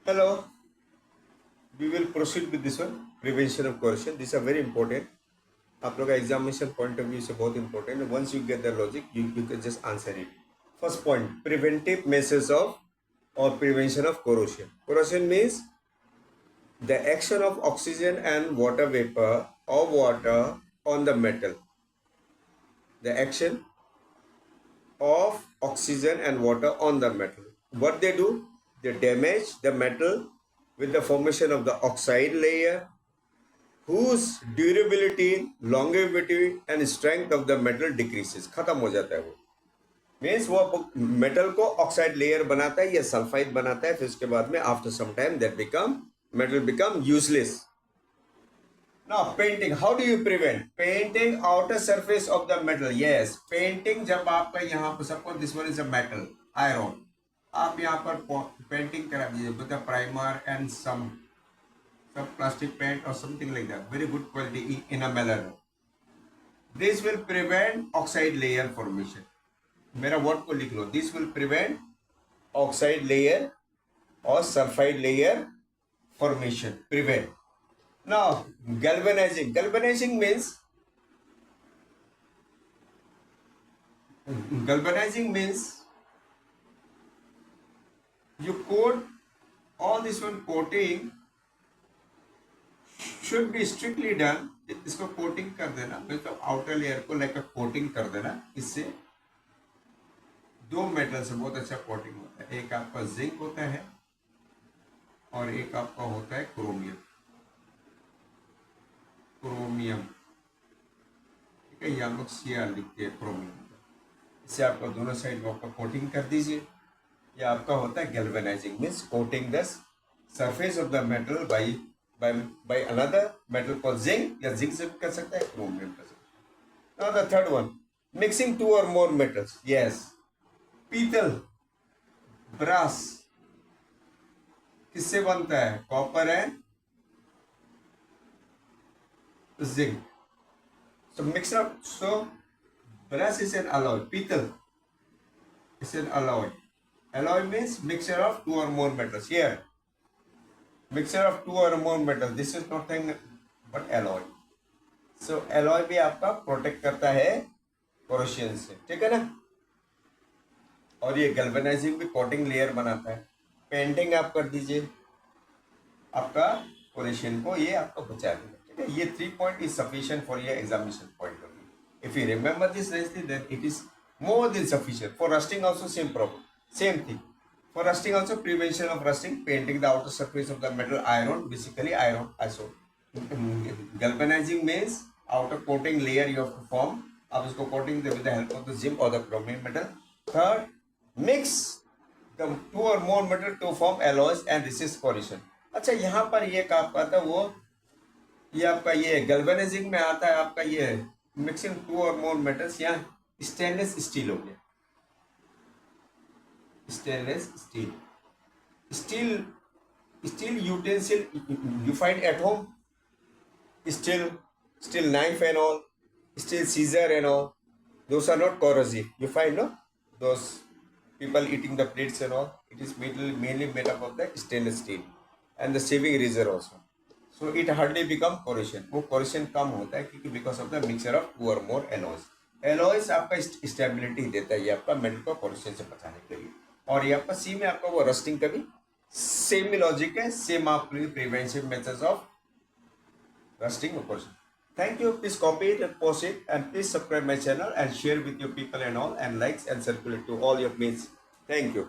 Hello, we will proceed with this one, prevention of corrosion. These are very important. आप लोग का examination point of view से बहुत important है. Once you get the logic you can just answer it. First point, preventive measures of और prevention of corrosion. Corrosion means the action of oxygen and water vapor or water on the metal. The action of oxygen and water on the metal. What they do? They damage the metal with the formation of the oxide layer, whose durability, longevity and strength of the metal decreases. खत्म हो जाता है वो. Means वो metal को oxide layer बनाता है या सल्फाइड बनाता है, फिर उसके बाद में after some time that become metal become useless. Now painting, how do you prevent? Painting outer surface of the metal. Yes, painting जब आपका यहाँ पर suppose this one is a metal iron, आप यहाँ पर पेंटिंग करा दीजिए with the primer and some plastic paint or something like that. Very good quality in a metal. This will prevent oxide layer formation. मेरा word को लिख लो. This will prevent oxide layer or sulfide layer formation. Prevent. Now galvanizing. Galvanizing means you coat all this one. Coating should be strictly done. इसको coating कर देना, मतलब outer layer को like coating कर देना. इससे दो मेटल से बहुत अच्छा कोटिंग होता है. एक आपका जिंक होता है और एक आपका होता है क्रोमियम. ठीक है, ये हम लोग सीआर लिखते हैं क्रोमियम. इससे आपका दोनों साइड में आपका कोटिंग कर दीजिए. ये आपका होता है galvanising, means coating the surface of the metal by another metal called zinc, या जिंक से कर सकता है, क्रोमियम कर सकता है. Now the third one, mixing two or more metals. Yes, पीतल, ब्रास किससे बनता है? Copper and zinc. So mix up. So brass is an alloy. Pital is an alloy. Alloy means mixture of two or more metals. Here, mixture of two or more metals. This is nothing but alloy. So alloy भी आपका protect करता है corrosion से. ठीक है ना. और ये गैल्वेनाइजिंग भी कोटिंग लेयर बनाता है. पेंटिंग आप कर दीजिए, आपका corrosion को ये आपको बचा देगा. ठीक है, ये 3 point is sufficient for your examination point of view. If you remember this nicely, then it is more than sufficient. For rusting also same problem, same thing. For rusting also, prevention of rusting, painting the outer surface of the metal iron, basically iron iso. Galvanizing means outer coating layer you have to form. आप इसको coating with the help of the zinc or the chromium metal. Third, mix the two or more metal to form alloys and resist corrosion. अच्छा, यहाँ पर ये आपका आता है वो, ये आपका ये गैल्वेनाइजिंग में आता है आपका ये मिक्सिंग टू और मोर मेटल्स. यहाँ स्टेनलेस स्टील हो गया. Stainless steel, steel utensil you find at home, steel knife and all, steel scissor and all, those are not corrosive. You find, no, those people eating the plates and all, it is mainly made up of the stainless steel. And the shaving razor also, so it hardly become corrosion. वो corrosion कम होता है क्योंकि because of the mixture of two or more alloys. alloys आपका stability देता है, ये आपका metal को corrosion से बचाने के लिए. और ये आपका सी में आपका वो रस्टिंग का भी सेम ही लॉजिक है, सेम आपके प्रिवेंटिव मेथड्स ऑफ रस्टिंग और corrosion. Thank you. Please copy it and post it, and please subscribe my channel and share with your people and all, and likes and circulate to all your mates. Thank you.